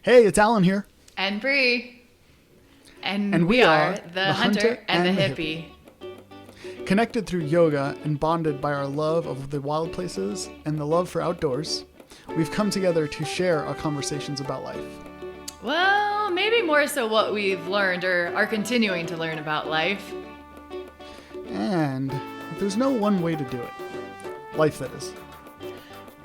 Hey, it's Alan here. And Bree. And And we we are are the hunter and the hippie. Connected through yoga and bonded by our love of the wild places and the love for outdoors, we've come together to share our conversations about life. Well, maybe more so what we've learned or are continuing to learn about life. And there's no one way to do it. Life, that is.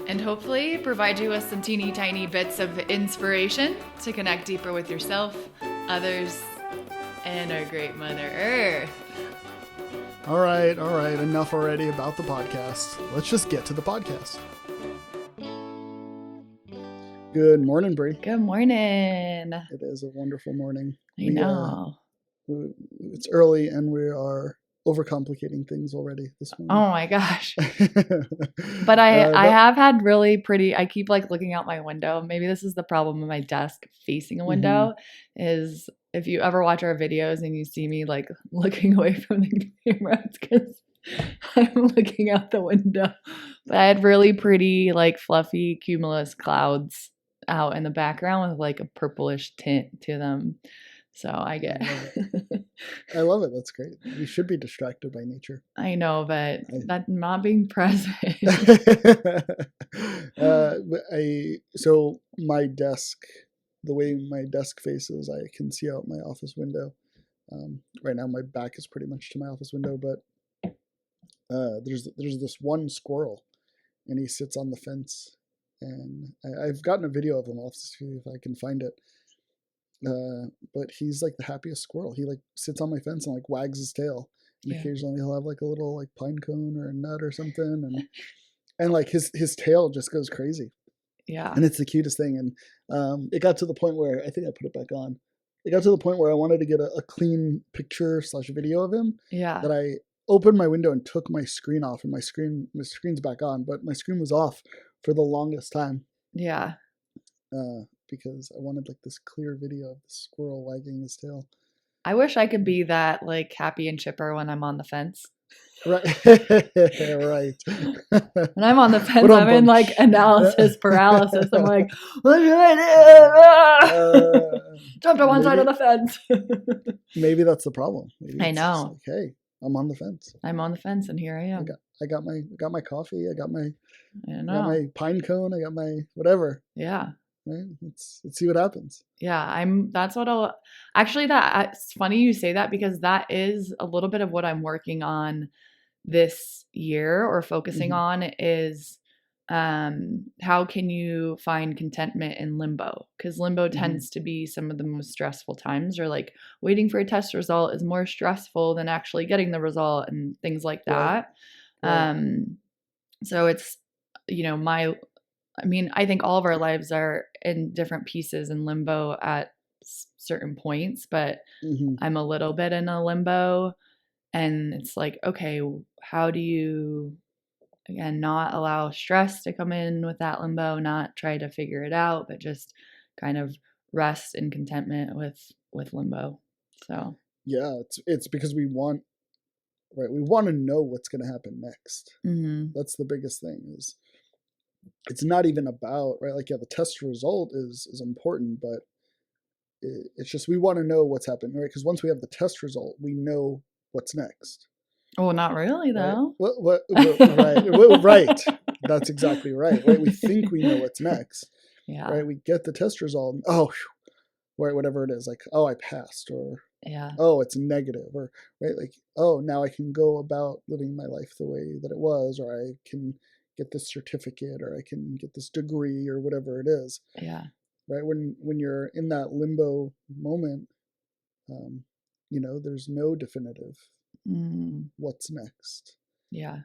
And hopefully provide you with some teeny tiny bits of inspiration to connect deeper with yourself, others, and our great Mother Earth. All right. Enough already about the podcast. Let's just get to the podcast. Good morning, Bree. Good morning. It is a wonderful morning. I know. It's early and we are overcomplicating things already this morning. Oh my gosh. But I have had really pretty, I keep like looking out my window. Maybe this is the problem with my desk facing a window is if you ever watch our videos and you see me like looking away from the camera, it's because I'm looking out the window. But I had really pretty like fluffy cumulus clouds out in the background with like a purplish tint to them. So I get I love it. That's great. We should be distracted by nature. I know, but that not being present. So my desk, the way my desk faces, I can see out my office window. Right now my back is pretty much to my office window, but there's this one squirrel and he sits on the fence, and I've gotten a video of him. I'll see if I can find it. But he's like the happiest squirrel. He like sits on my fence and like wags his tail, and occasionally he'll have like a little like pine cone or a nut or something, and like his tail just goes crazy. Yeah. And it's the cutest thing. And it got to the point where I think I put it back on. It got to the point where I wanted to get a clean picture / video of him. Yeah. That I opened my window and took my screen off, and my screen's back on, but my screen was off for the longest time. Yeah. Because I wanted like this clear video of the squirrel wagging his tail. I wish I could be that like happy and chipper when I'm on the fence. Right. Right. When I'm on the fence, I'm in like analysis paralysis. I'm like, what should I do? Jump to one side of the fence. Maybe that's the problem. Maybe I know. Like, hey, I'm on the fence. I'm on the fence, and here I am. I got my coffee. I got my pine cone. I got my whatever. Yeah. Right? Let's see what happens. Yeah, that's what I'll actually. It's funny you say that because that is a little bit of what I'm working on this year or focusing on is how can you find contentment in limbo? Because limbo tends to be some of the most stressful times, or like waiting for a test result is more stressful than actually getting the result and things like that. Right. So it's, I think all of our lives are in different pieces in limbo at certain points, but I'm a little bit in a limbo, and it's like, okay, how do you, again, not allow stress to come in with that limbo, not try to figure it out, but just kind of rest in contentment with limbo. So yeah, it's because we want to know what's going to happen next. That's the biggest thing. Is it's not even about, right? Like, yeah, the test result is important, but it's just we want to know what's happening, right? Because once we have the test result, we know what's next. Oh, not really, though. Right. Right. That's exactly right. Right. We think we know what's next. Yeah. Right. We get the test result. And, right. Whatever it is, like, oh, I passed, or oh, it's negative, or right. Like, oh, now I can go about living my life the way that it was, or I can get this certificate, or I can get this degree, or whatever it is. Yeah. Right. When you're in that limbo moment, there's no definitive what's next. Yeah.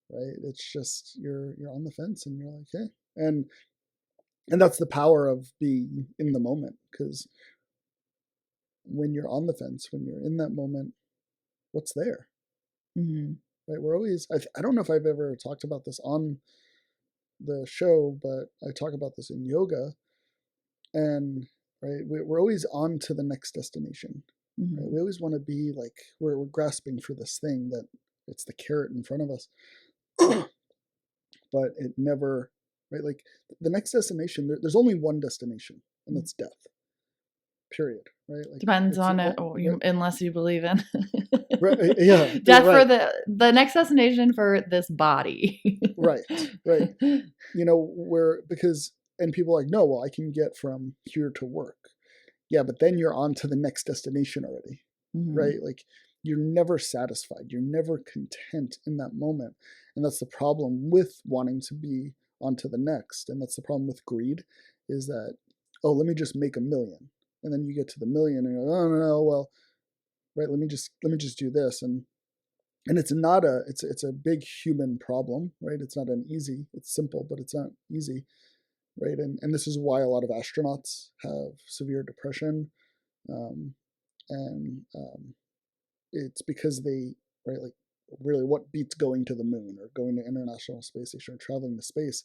Right. It's just you're on the fence, and you're like, hey, and that's the power of being in the moment, because when you're on the fence, when you're in that moment, what's there? Right. We're always, I don't know if I've ever talked about this on the show, but I talk about this in yoga, and right, we're always on to the next destination. Right? We always want to be like, we're grasping for this thing that it's the carrot in front of us, but it never, right? Like the next destination, there's only one destination. and that's death. Period. Right? Like Depends it's on it, right, unless you believe in right, yeah, death for right, the next destination for this body. right, right. You know, where because and people are like, no, well, I can get from here to work. Yeah, but then you're on to the next destination already, Mm-hmm. right? Like you're never satisfied. You're never content in that moment. And that's the problem with wanting to be on to the next. And that's the problem with greed is that, oh, let me just make 1 million. And then you get to the million and you're like, oh no, well, right, let me just do this. And it's a big human problem, right? It's not an easy, it's simple, but it's not easy, right? And this is why a lot of astronauts have severe depression, um, and it's because they, right, like really what beats going to the moon or going to International Space Station or traveling to space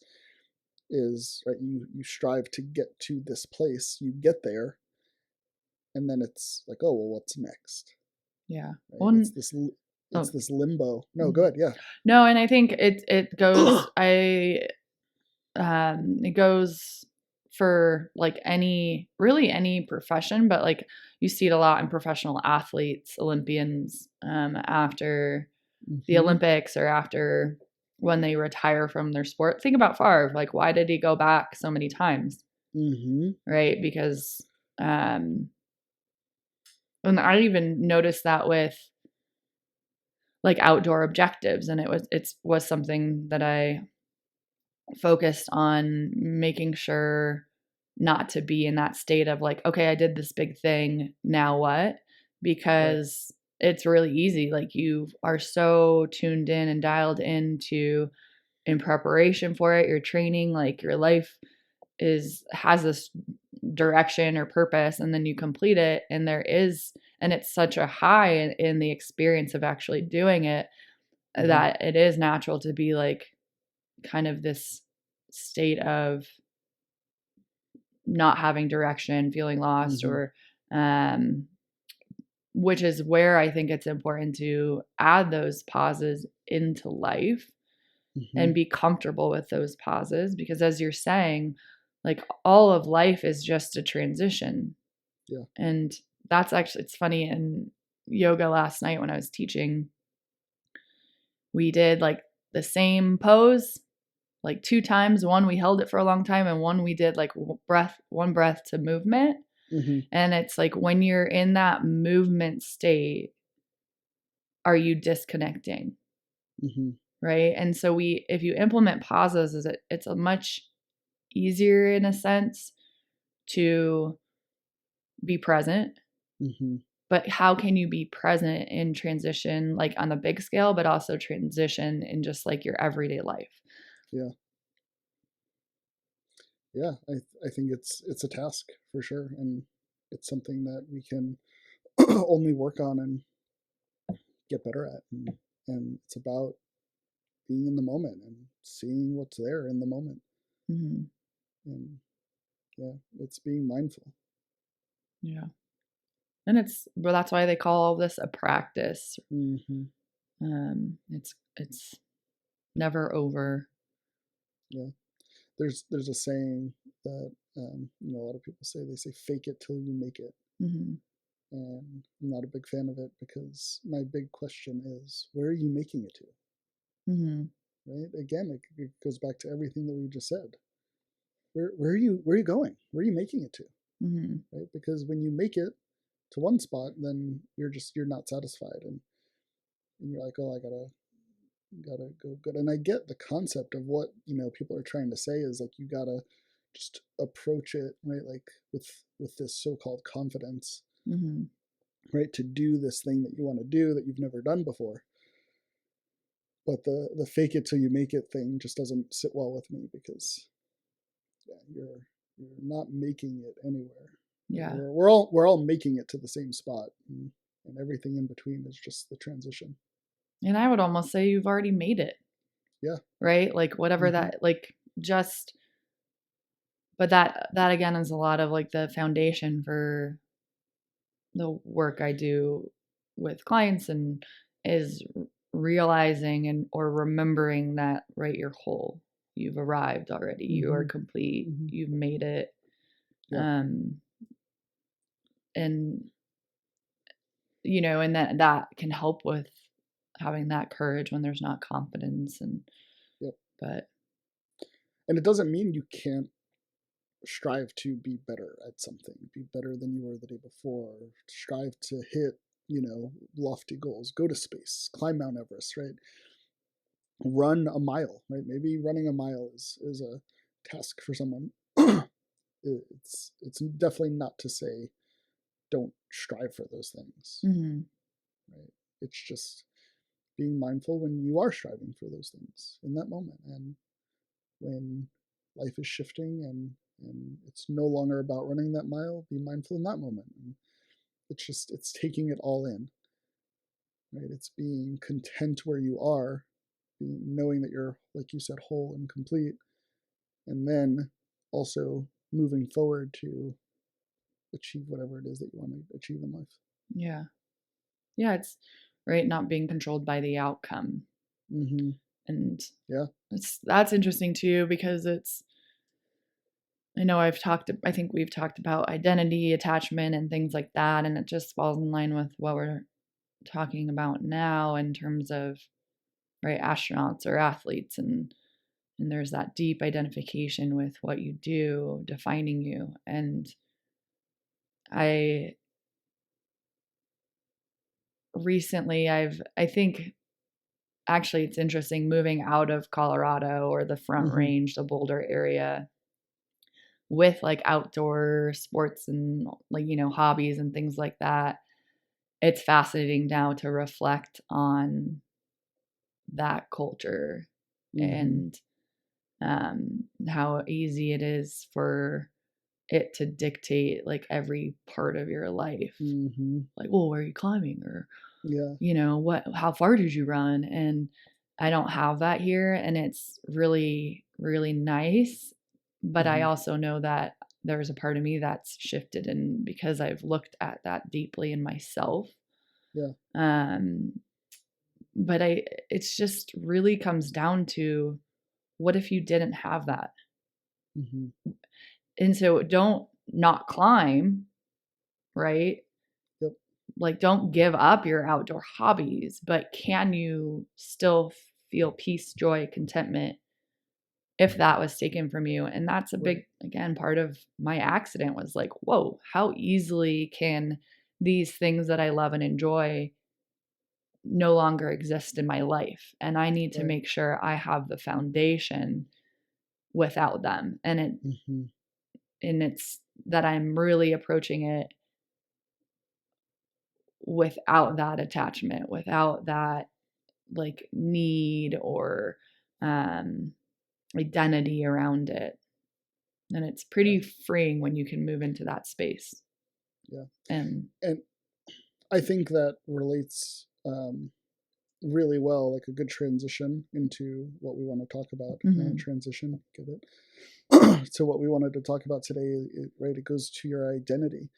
is, right, you strive to get to this place, you get there, and then it's like, oh well, what's next? Yeah. Right? Well, It's oh, this limbo. No, mhm. good, yeah. No, and I think it goes it goes for like any profession, but like you see it a lot in professional athletes, Olympians, after the Mm-hmm. Olympics or after when they retire from their sport. Think about Favre. Like, why did he go back so many times? Mm-hmm. Right? Because, um, and I even noticed that with like outdoor objectives, and it was something that I focused on making sure not to be in that state of like, okay, I did this big thing, now what? Right. Because it's really easy. Like you are so tuned in and dialed into in preparation for it, your training, like your life has this direction or purpose, and then you complete it and it's such a high in the experience of actually doing it Mm-hmm. that it is natural to be like kind of this state of not having direction, feeling lost, Mm-hmm. or um, which is where I think it's important to add those pauses into life Mm-hmm. and be comfortable with those pauses. Because as you're saying, like all of life is just a transition. Yeah. And that's actually, it's funny in yoga last night when I was teaching, we did like the same pose like 2 times. One, we held it for a long time, and one, we did like one breath to movement. Mm-hmm. And it's like when you're in that movement state, are you disconnecting? Mm-hmm. Right. And so if you implement pauses, it's a much easier in a sense to be present. Mm-hmm. But how can you be present in transition, like on a big scale, but also transition in just like your everyday life? Yeah. Yeah. I think it's a task for sure, and it's something that we can only work on and get better at, and it's about being in the moment and seeing what's there in the moment, Mm-hmm. and yeah, it's being mindful. Yeah. And well, that's why they call all this a practice. Mm-hmm. It's never over. Yeah. There's a saying that a lot of people say, they say fake it till you make it, Mm-hmm. and I'm not a big fan of it because my big question is, where are you making it to? Mm-hmm. Right? Again, it goes back to everything that we just said. Where are you going? Where are you making it to? Mm-hmm. Right? Because when you make it to one spot, then you're not satisfied, and you're like, oh, I gotta go good. And I get the concept of what people are trying to say is like you gotta just approach it, right, like with this so-called confidence, Mm-hmm. right, to do this thing that you want to do that you've never done before. But the fake it till you make it thing just doesn't sit well with me because yeah, you're not making it anywhere. Yeah. We're all making it to the same spot, and everything in between is just the transition. And I would almost say you've already made it, Yeah. right? Like whatever Mm-hmm. that, like just, but that again is a lot of like the foundation for the work I do with clients and is realizing and or remembering that, right, you're whole. You've arrived already. You are Mm-hmm. complete. Mm-hmm. You've made it. Yeah. Um, and, and that can help with having that courage when there's not confidence. Yep. But, and it doesn't mean you can't strive to be better at something, be better than you were the day before, strive to hit, lofty goals, go to space, climb Mount Everest, right? Run a mile, right? Maybe running a mile is a task for someone. It's definitely not to say don't strive for those things, mm-hmm. right? It's just being mindful when you are striving for those things in that moment, and when life is shifting and it's no longer about running that mile, be mindful in that moment. And it's taking it all in, right? It's being content where you are, knowing that you're, like you said, whole and complete, and then also moving forward to achieve whatever it is that you want to achieve in life. Yeah. Yeah. It's right. Not being controlled by the outcome. Mm-hmm. And yeah, that's interesting too, because I think we've talked about identity, attachment, and things like that. And it just falls in line with what we're talking about now in terms of, right, astronauts or athletes. And there's that deep identification with what you do, defining you. And I recently, I think actually it's interesting moving out of Colorado or the Front mm-hmm. Range, the Boulder area, with like outdoor sports and like, hobbies and things like that. It's fascinating now to reflect on that culture Mm-hmm. and how easy it is for it to dictate like every part of your life. Mm-hmm. Like, well, where are you climbing? Or, yeah, how far did you run? And I don't have that here. And it's really, really nice. But I mm-hmm. also know that there's a part of me that's shifted, and because I've looked at that deeply in myself. yeah, Um, but it's just really comes down to, what if you didn't have that? mm-hmm. And so don't not climb, right? yep, Like, don't give up your outdoor hobbies, but can you still feel peace, joy, contentment if that was taken from you? And that's a right, big, again, part of my accident was like, whoa, how easily can these things that I love and enjoy no longer exist in my life? And I need to right, make sure I have the foundation without them. mm-hmm. And it's that I'm really approaching it without that attachment, without that like need or um, identity around it. And it's yeah, pretty freeing when you can move into that space. yeah. And And I think that relates really well, like a good transition into what we want to talk about. mm-hmm, Transition, get it? So what we wanted to talk about today, right? It goes to your identity,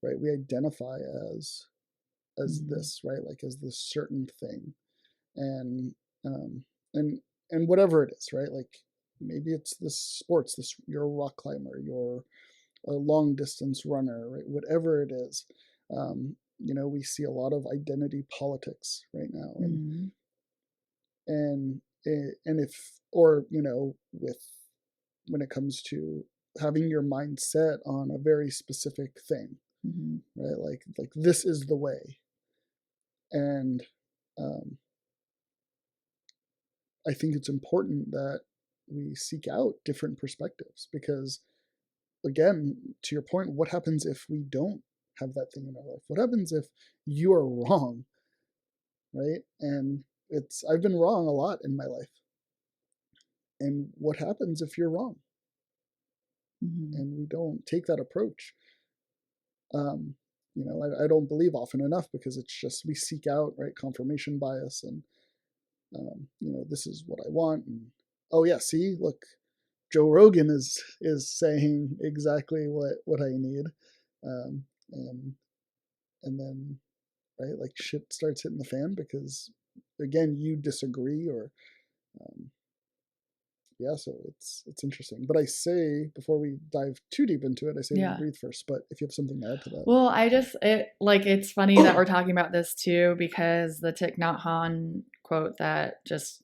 right? We identify as mm-hmm, this, right? Like as this certain thing, and um, and and whatever it is, right? Like maybe it's this sports, this you're a rock climber, you're a long distance runner, right? Whatever it is, we see a lot of identity politics right now, mm-hmm, and if or with when it comes to having your mind set on a very specific thing, mm-hmm, right? Like this is the way, and um, I think it's important that we seek out different perspectives because, again, to your point, what happens if we don't have that thing in our life? What happens if you are wrong, right? And I've been wrong a lot in my life. And what happens if you're wrong? mm-hmm. And we don't take that approach. Um, I don't believe often enough because it's just we seek out, right, confirmation bias and this is what I want. And oh yeah, see, look, Joe Rogan is saying exactly what I need, um, and and then right, like shit starts hitting the fan because again you disagree or um, yeah, so it's interesting. But I say, before we dive too deep into it, I say we Yeah. breathe first. But if you have something to add to that. Well, it's funny that we're talking about this too, because the Thich Nhat Hanh quote that just,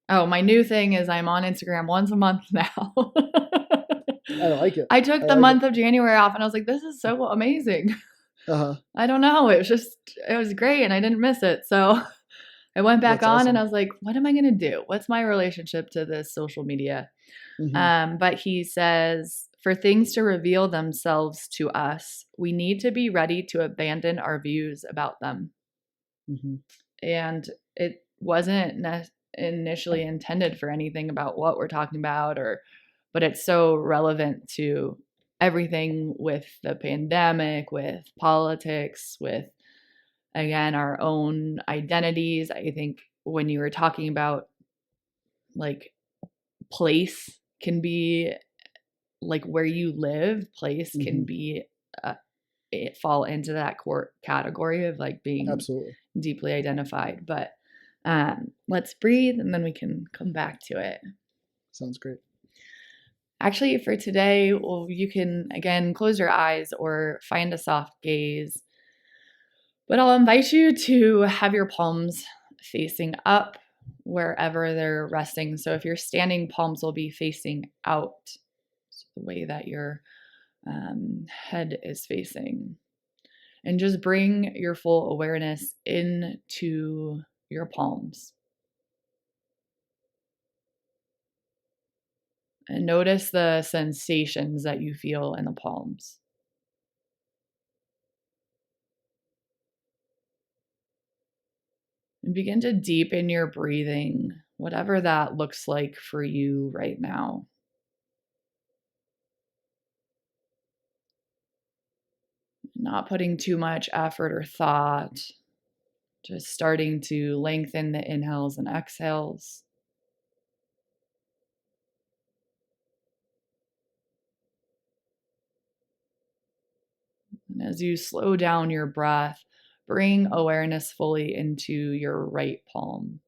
my new thing is I'm on Instagram once a month now. I like it. I took I the like month of January off and I was like, this is so amazing. it. Uh-huh. I don't know. It was great and I didn't miss it. So I went back That's on awesome. and I was like, what am I going to do? What's my relationship to this social media? But he says, for things to reveal themselves to us, we need to be ready to abandon our views about them. And it wasn't initially intended for anything about what we're talking about, but it's so relevant to everything with the pandemic, with politics, with, again, our own identities. I think when you were talking about like place can be like where you live, place can be it fall into that core category of like being Absolutely deeply identified. But let's breathe and then we can come back to it. Sounds great. Actually, for today, well, you can again close your eyes or find a soft gaze. But I'll invite you to have your palms facing up wherever they're resting. So if you're standing, palms will be facing out, so the way that your head is facing. And just bring your full awareness into your palms. And notice the sensations that you feel in the palms. And begin to deepen your breathing, whatever that looks like for you right now. Not putting too much effort or thought, just starting to lengthen the inhales and exhales. And as you slow down your breath, bring awareness fully into your right palm.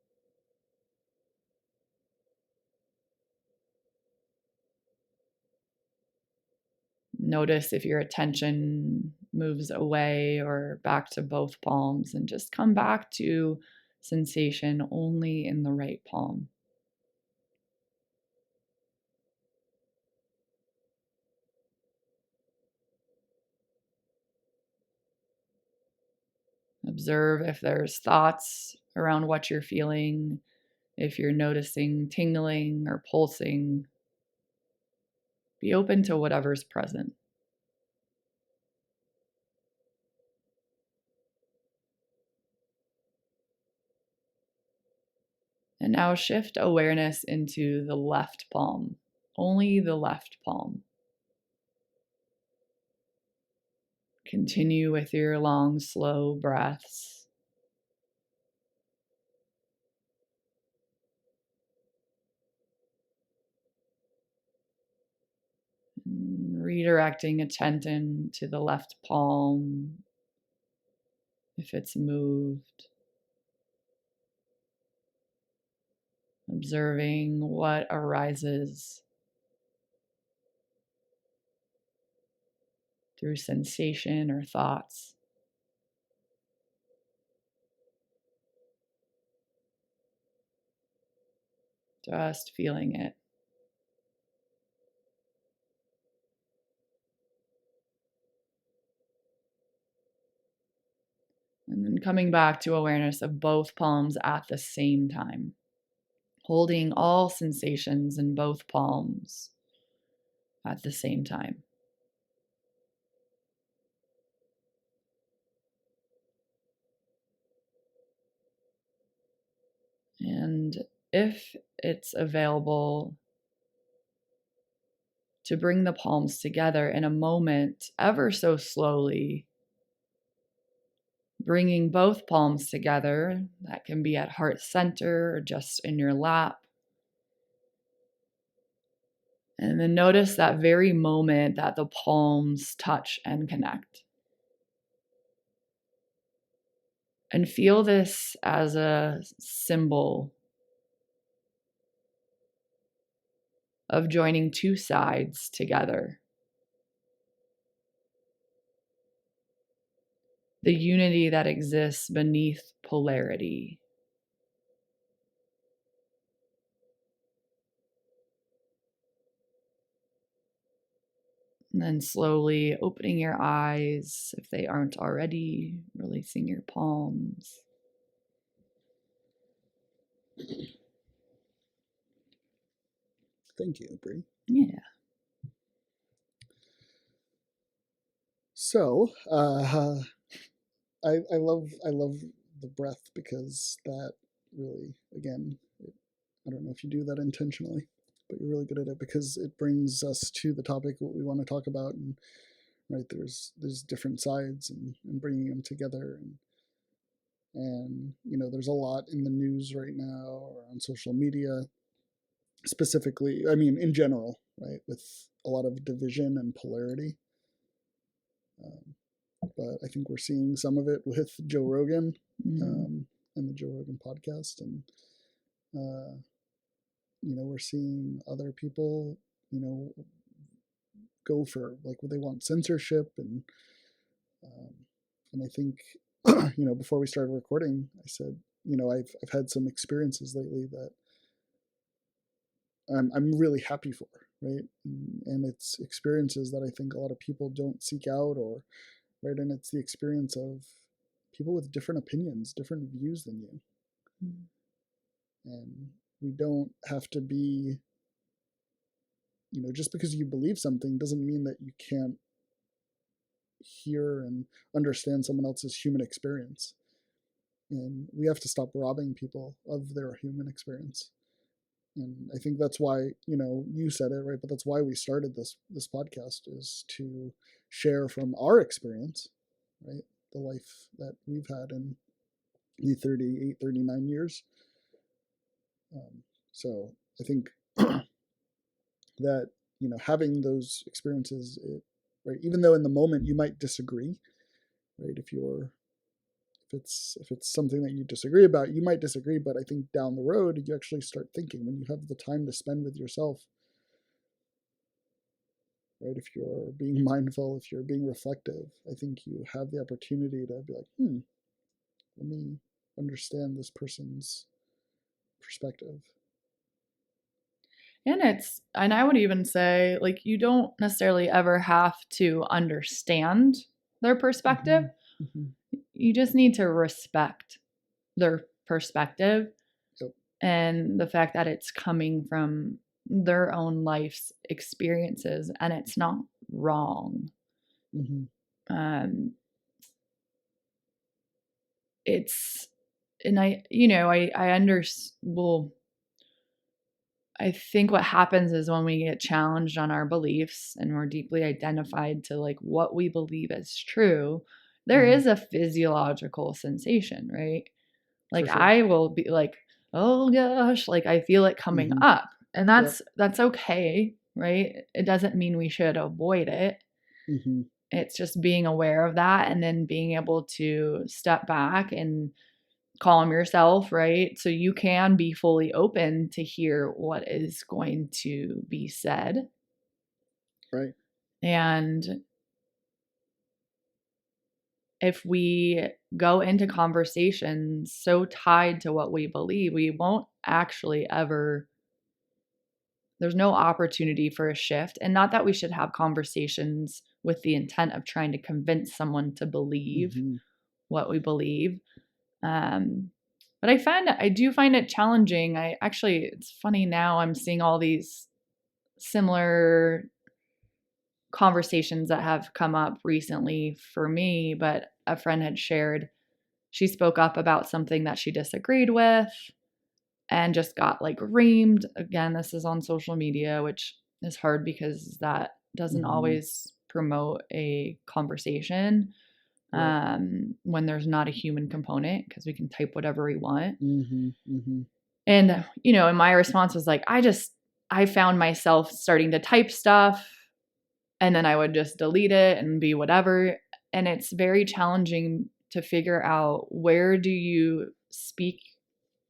Notice if your attention moves away or back to both palms, and just come back to sensation only in the right palm. Observe if there's thoughts around what you're feeling, if you're noticing tingling or pulsing. Be open to whatever's present. And now shift awareness into the left palm, only the left palm. Continue with your long, slow breaths. Redirecting attention to the left palm if it's moved. Observing what arises through sensation or thoughts. Just feeling it. And then coming back to awareness of both palms at the same time. Holding all sensations in both palms at the same time. And if it's available, to bring the palms together in a moment, ever so slowly, bringing both palms together. That can be at heart center or just in your lap. And then notice that very moment that the palms touch and connect. And feel this as a symbol of joining two sides together. The unity that exists beneath polarity. And then slowly opening your eyes, if they aren't already, releasing your palms. Thank you, Bree. Yeah. So, I love the breath, because that really, again, I don't know if you do that intentionally, but you're really good at it, because it brings us to the topic what we want to talk about. And right, there's different sides, and bringing them together, and there's a lot in the news right now, or on social media specifically, I mean in general, right, with a lot of division and polarity. But I think we're seeing some of it with Joe Rogan, and the Joe Rogan podcast, and we're seeing other people, go for like what they want, censorship, and I think before we started recording, I said I've had some experiences lately that I'm really happy for, right, and it's experiences that I think a lot of people don't seek out, or right, and it's the experience of people with different opinions, different views than you. And we don't have to be, just because you believe something doesn't mean that you can't hear and understand someone else's human experience. And we have to stop robbing people of their human experience. And I think that's why, you said it, right, but that's why we started this podcast, is to share from our experience, right, the life that we've had in the 38, 39 years. So I think that, having those experiences, right, even though in the moment you might disagree, right, if it's something that you disagree about, you might disagree, but I think down the road, you actually start thinking, when you have the time to spend with yourself, right, if you're being mindful, if you're being reflective, I think you have the opportunity to be like, let me understand this person's perspective. And I would even say, like, you don't necessarily ever have to understand their perspective. You just need to respect their perspective. Yep. And the fact that it's coming from their own life's experiences, and it's not wrong. It's, and I think what happens is when we get challenged on our beliefs and we're deeply identified to like what we believe is true, there is a physiological sensation, right? Like, sure. I will be like, oh gosh, like I feel it coming up, and that's okay, right? It doesn't mean we should avoid it. It's just being aware of that, and then being able to step back and calm yourself, right? So you can be fully open to hear what is going to be said. Right. And if we go into conversations so tied to what we believe, we won't actually ever, there's no opportunity for a shift. And not that we should have conversations with the intent of trying to convince someone to believe what we believe. But I do find it challenging. It's funny now, I'm seeing all these similar conversations that have come up recently for me, but a friend had shared, she spoke up about something that she disagreed with and just got like reamed. Again, this is on social media, which is hard because that doesn't always promote a conversation. When there's not a human component, because we can type whatever we want. And, and my response was like, I found myself starting to type stuff and then I would just delete it and be whatever. And it's very challenging to figure out, where do you speak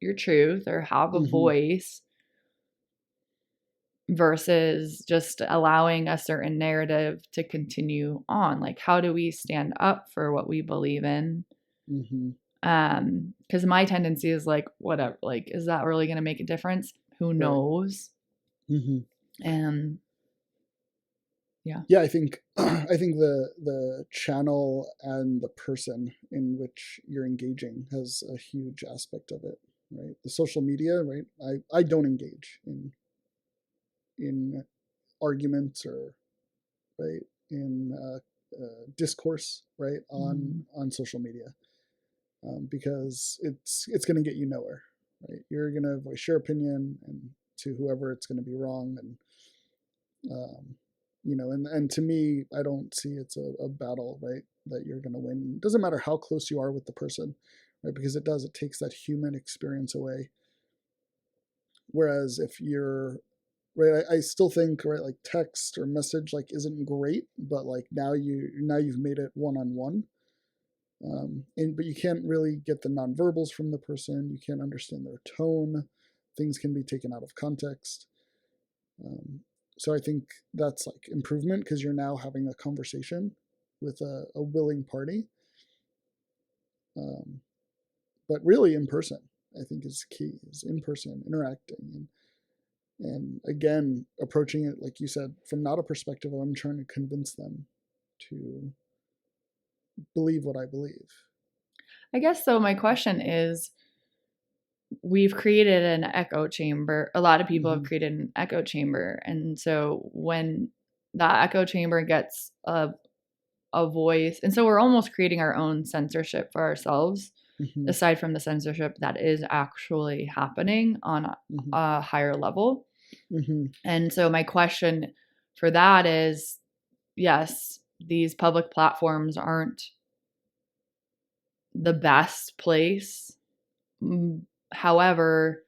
your truth or have a voice versus just allowing a certain narrative to continue on. Like, how do we stand up for what we believe in? Mm-hmm. Because my tendency is like, whatever, like, is that really going to make a difference? Who Right. knows? Mm-hmm. And yeah, I think the channel and the person in which you're engaging has a huge aspect of it, right? The social media, right? I don't engage in arguments or right in discourse, right, on social media, because it's going to get you nowhere, right? You're going to voice your opinion, and to whoever it's going to be wrong, and and to me, I don't see it's a battle, right, that you're going to win. It doesn't matter how close you are with the person, right, because it takes that human experience away. Whereas if you're right, I still think, right, like text or message like isn't great, but like now you've made it one-on-one, but you can't really get the nonverbals from the person. You can't understand their tone. Things can be taken out of context. So I think that's like improvement, because you're now having a conversation with a willing party. But really, in person, I think is key. Is in person interacting, and again approaching it, like you said, from not a perspective of I'm trying to convince them to believe what I believe. I guess so. My question is, we've created an echo chamber. A lot of people have created an echo chamber. And so when that echo chamber gets a voice, and so we're almost creating our own censorship for ourselves, aside from the censorship that is actually happening on a higher level. And so my question for that is, yes, these public platforms aren't the best place. However,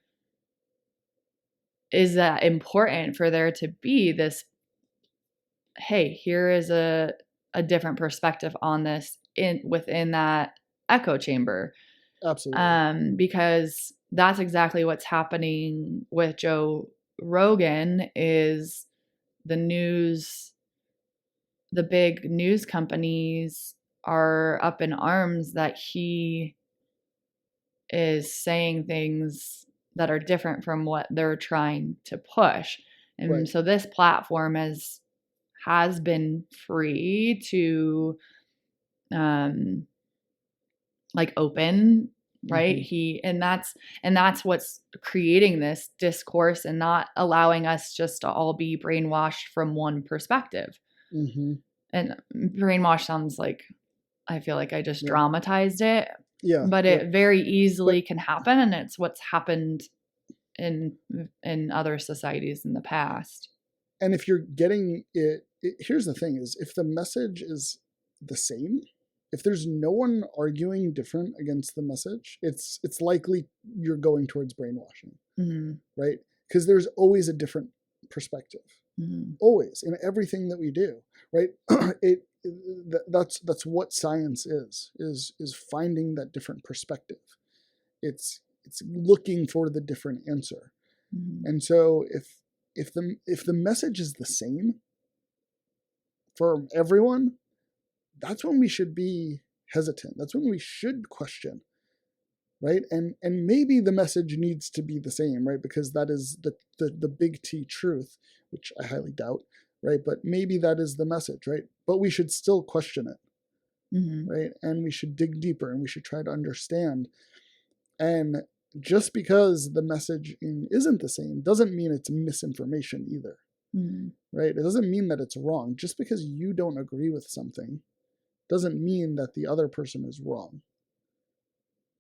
is that important for there to be this, hey, here is a different perspective on this within that echo chamber? Absolutely. Because that's exactly what's happening with Joe Rogan. Is the big news companies are up in arms that he is saying things that are different from what they're trying to push. And Right. so this platform has been free to like open, right? And that's what's creating this discourse and not allowing us just to all be brainwashed from one perspective. And brainwash sounds like, I feel like I just dramatized it. Yeah. But it very easily can happen, and it's what's happened in other societies in the past. And if you're getting it, here's the thing: is if the message is the same, if there's no one arguing different against the message, it's likely you're going towards brainwashing, right? Because there's always a different perspective, always, in everything that we do, right? That's what science is finding that different perspective. It's looking for the different answer. And so if the message is the same for everyone, that's when we should be hesitant. That's when we should question, right? And maybe the message needs to be the same, right? Because that is the big T truth, which I highly doubt, right? But maybe that is the message, right? But we should still question it, right? And we should dig deeper, and we should try to understand. And just because the message isn't the same doesn't mean it's misinformation either, right? It doesn't mean that it's wrong. Just because you don't agree with something doesn't mean that the other person is wrong,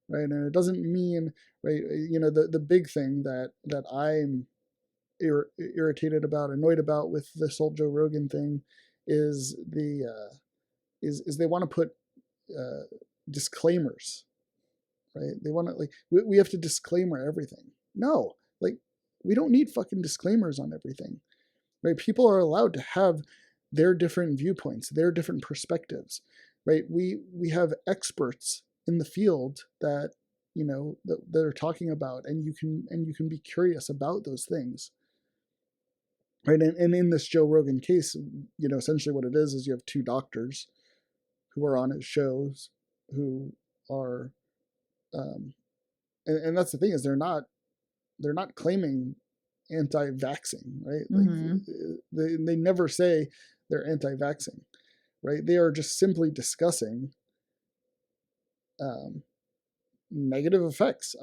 right? And it doesn't mean, right, the big thing that I'm irritated about, annoyed about with this whole Joe Rogan thing is is they want to put disclaimers, right? They want to, like, we have to disclaimer everything. No, like, we don't need fucking disclaimers on everything, right? People are allowed to have their different viewpoints, their different perspectives, right? We have experts in the field that that are talking about, and you can be curious about those things. right? And in this Joe Rogan case, essentially what it is you have two doctors who are on his shows who are, and that's the thing, is they're not claiming anti-vaxxing, right? Like they never say they're anti-vaxxing, right? They are just simply discussing negative effects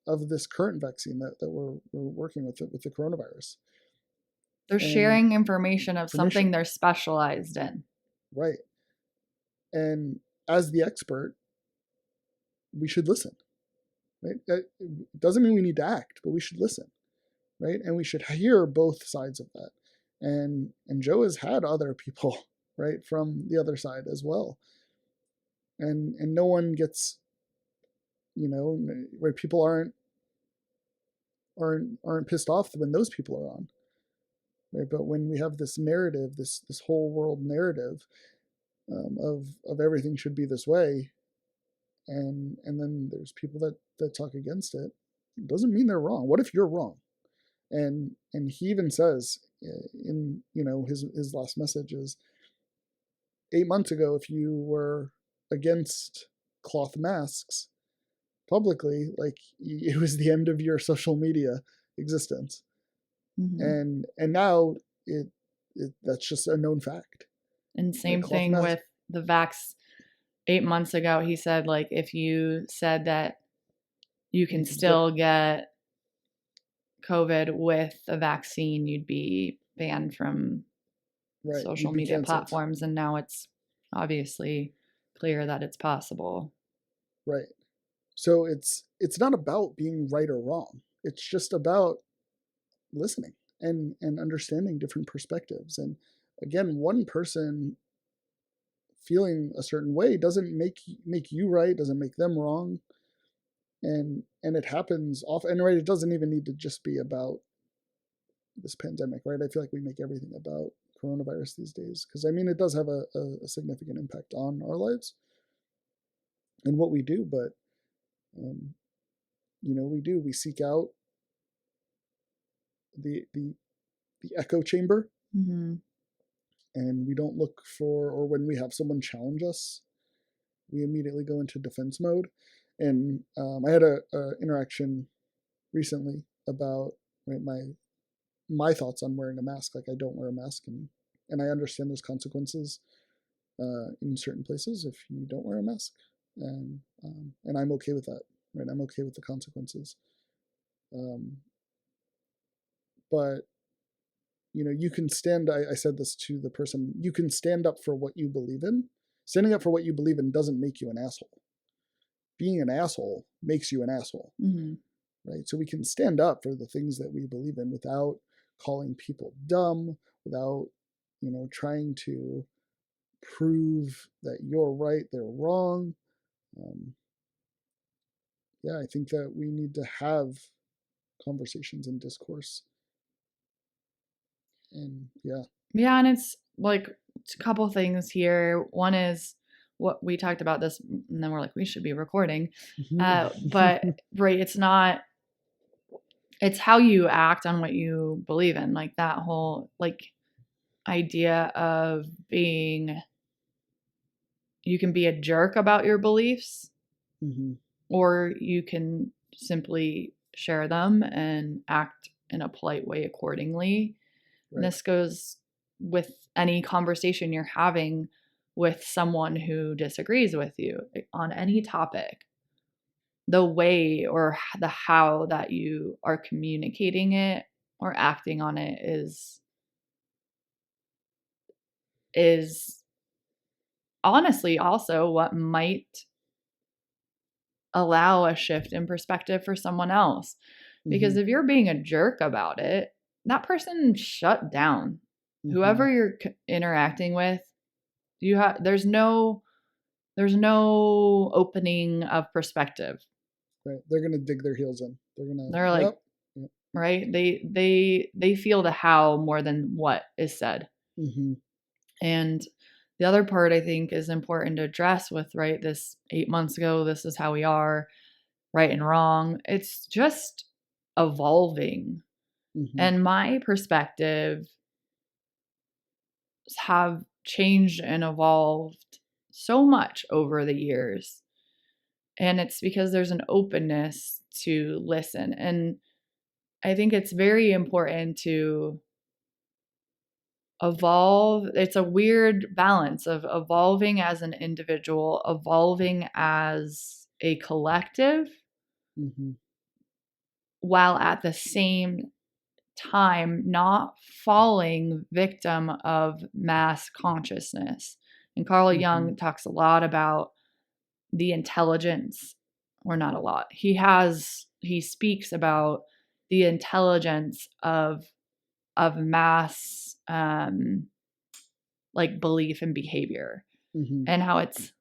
of this current vaccine that we're working with the coronavirus. They're sharing information of something they're specialized in. Right. And as the expert, we should listen, right? That doesn't mean we need to act, but we should listen, right? And we should hear both sides of that. And Joe has had other people, right, from the other side as well. And no one gets, where people aren't pissed off when those people are on. Right? But when we have this narrative, this whole world narrative of everything should be this way, and then there's people that talk against it, it doesn't mean they're wrong. What if you're wrong? And he even says in his last message is, 8 months ago, if you were against cloth masks publicly, like, it was the end of your social media existence. And now that's just a known fact. And same thing with the vax. 8 months ago, he said, like, if you said that you can still get COVID with a vaccine, you'd be banned from social media platforms. And now it's obviously clear that it's possible. Right. So it's not about being right or wrong. It's just about listening and understanding different perspectives. And again, one person feeling a certain way doesn't make you right, doesn't make them wrong. And it happens often. And right, it doesn't even need to just be about this pandemic, right? I feel like we make everything about coronavirus these days, because I mean, it does have a significant impact on our lives and what we do. But we seek out the echo chamber, and we don't look for, or when we have someone challenge us, we immediately go into defense mode. And I had a interaction recently about my thoughts on wearing a mask. Like, I don't wear a mask, and I understand there's consequences in certain places if you don't wear a mask, and I'm okay with that, right? I'm okay with the consequences. But you can stand. I said this to the person. You can stand up for what you believe in. Standing up for what you believe in doesn't make you an asshole. Being an asshole makes you an asshole, right? So we can stand up for the things that we believe in without calling people dumb, without trying to prove that you're right, they're wrong. I think that we need to have conversations and discourse. And and it's like a couple things here. One is what we talked about this, and then we're like, we should be recording. But right, it's how you act on what you believe in. Like that whole idea of you can be a jerk about your beliefs, or you can simply share them and act in a polite way accordingly. Right. And this goes with any conversation you're having with someone who disagrees with you on any topic. The way or the how that you are communicating it or acting on it is honestly also what might allow a shift in perspective for someone else. Because if you're being a jerk about it, that person shut down. Whoever you're interacting with, there's no opening of perspective. Right. They're going to dig their heels in. They're like, yep. Right. They feel the how more than what is said. And the other part I think is important to address with, right, this 8 months ago, this is how we are, right and wrong. It's just evolving. And my perspective have changed and evolved so much over the years. And it's because there's an openness to listen. And I think it's very important to evolve. It's a weird balance of evolving as an individual, evolving as a collective, Mm-hmm. while at the same time not falling victim of mass consciousness. And Carl Mm-hmm. Jung talks a lot about the intelligence, or not a lot. He speaks about the intelligence of mass like belief and behavior, Mm-hmm. and how it's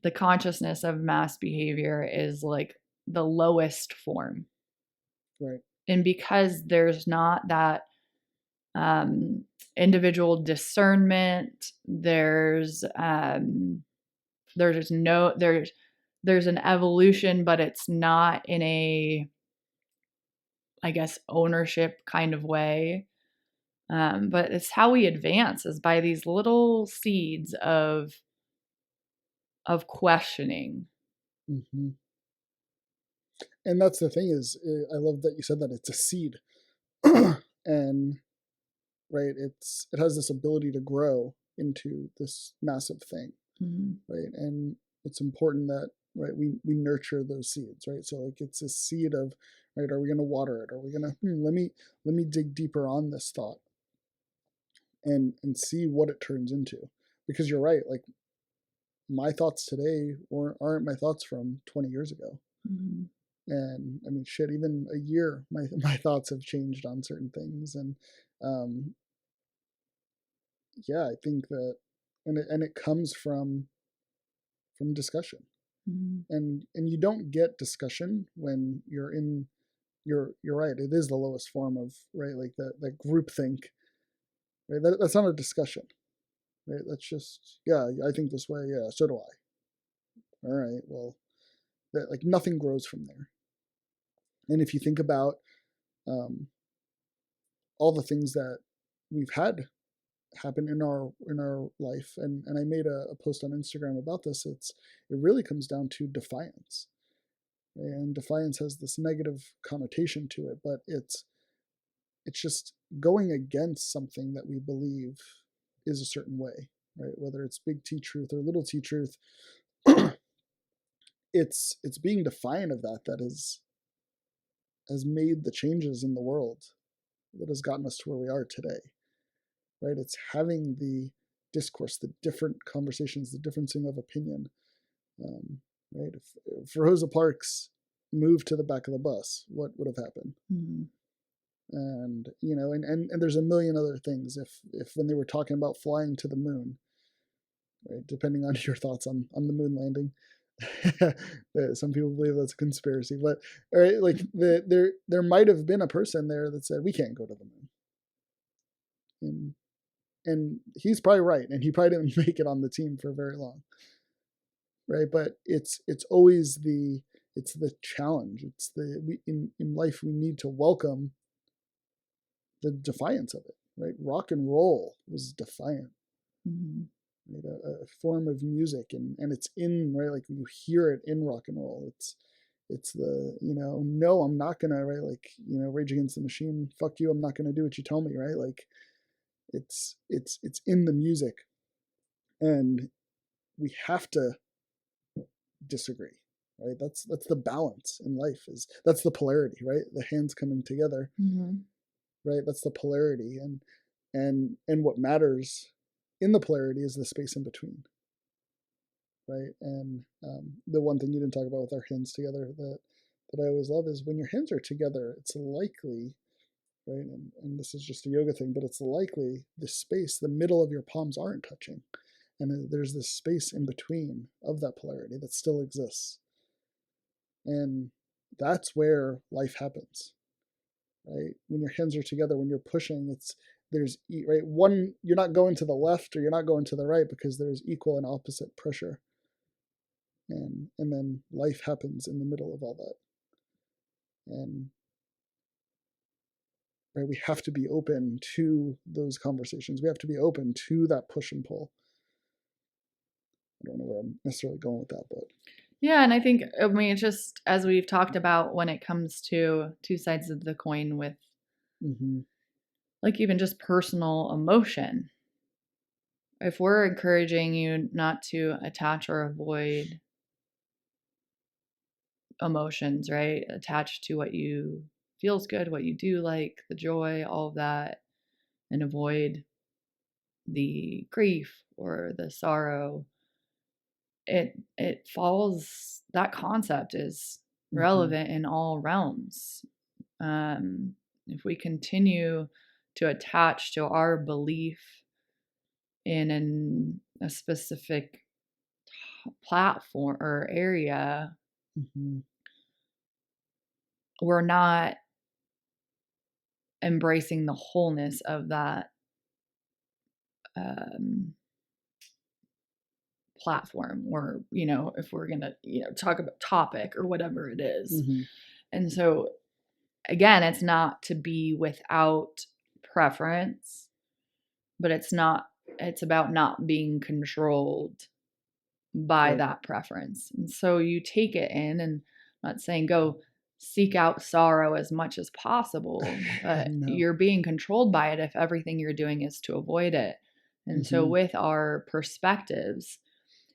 the consciousness of mass behavior is like the lowest form. Right. And because there's not that individual discernment, there's no there's an evolution, but it's not in a, I guess, ownership kind of way. But it's how we advance is by these little seeds of questioning. Mm-hmm. And that's the thing is, I love that you said that it's a seed, and right, it has this ability to grow into this massive thing, Mm-hmm. right? And it's important that right we nurture those seeds, right? So like it's a seed of right, are we going to water it? Are we going to let me dig deeper on this thought and see what it turns into, because you're right, like my thoughts today aren't my thoughts from 20 years ago. Mm-hmm. And I mean, shit, even a year, my thoughts have changed on certain things. And um, yeah, I think that, and it comes from discussion. Mm-hmm. And you don't get discussion when you're in, you're right. It is the lowest form of right, like that group think. Right, that's not a discussion. Right, that's just yeah. I think this way. Yeah, so do I. All right. Well, that like nothing grows from there. And if you think about um, all the things that we've had happen in our life, and I made a post on Instagram about this, it really comes down to defiance. And defiance has this negative connotation to it, but it's just going against something that we believe is a certain way, right? Whether it's big T truth or little T truth, it's being defiant of that has made the changes in the world that has gotten us to where we are today, right? It's having the discourse, the different conversations, the differencing of opinion, right? If Rosa Parks moved to the back of the bus, what would have happened? Mm-hmm. And and there's a million other things. If when they were talking about flying to the moon, right? Depending on your thoughts on the moon landing, some people believe that's a conspiracy, but right, like there might have been a person there that said we can't go to the moon, and he's probably right, and he probably didn't make it on the team for very long, right? But it's always it's the challenge. It's the in life we need to welcome the defiance of it, right? Rock and roll was defiant. Mm-hmm. Right? A form of music, and it's in right, like you hear it in rock and roll. It's the no, I'm not gonna right, like Rage Against the Machine, fuck you, I'm not gonna do what you tell me, right? Like it's in the music, and we have to disagree, right? That's the balance in life, is that's the polarity, right? The hands coming together, Mm-hmm. right? That's the polarity, and what matters in the polarity is the space in between, right? And the one thing you didn't talk about with our hands together that I always love is when your hands are together, it's likely, right? And this is just a yoga thing, but it's likely the space, the middle of your palms aren't touching, and there's this space in between of that polarity that still exists, and that's where life happens, right? When your hands are together, when you're pushing, there's right one, you're not going to the left or you're not going to the right, because there's equal and opposite pressure, and then life happens in the middle of all that. And right? We have to be open to those conversations. We have to be open to that push and pull. I don't know where I'm necessarily going with that, but yeah, and I think, I mean, it's just as we've talked about when it comes to two sides of the coin with like even just personal emotion. If we're encouraging you not to attach or avoid emotions, right? Attached to what you feels good, what you do like, the joy, all of that, and avoid the grief or the sorrow. It falls, that concept is relevant in all realms. If we continue to attach to our belief in a specific platform or area, we're not embracing the wholeness of that platform, or if we're gonna talk about topic or whatever it is. And so again, it's not to be without preference, but it's about not being controlled by that preference. And so you take it in, and I'm not saying go seek out sorrow as much as possible, but No. you're being controlled by it if everything you're doing is to avoid it. And so with our perspectives,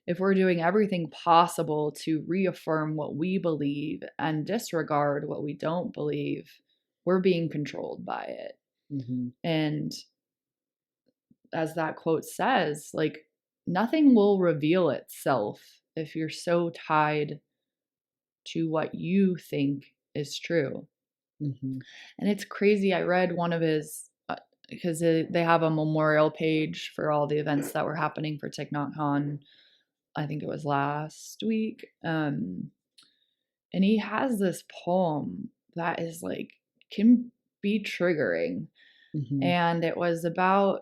if we're doing everything possible to reaffirm what we believe and disregard what we don't believe, we're being controlled by it. And as that quote says, like, nothing will reveal itself if you're so tied to what you think is true. And it's crazy. I read one of his, because they have a memorial page for all the events that were happening for TikTokCon. I think it was last week. And he has this poem that is like, can be triggering. And it was about,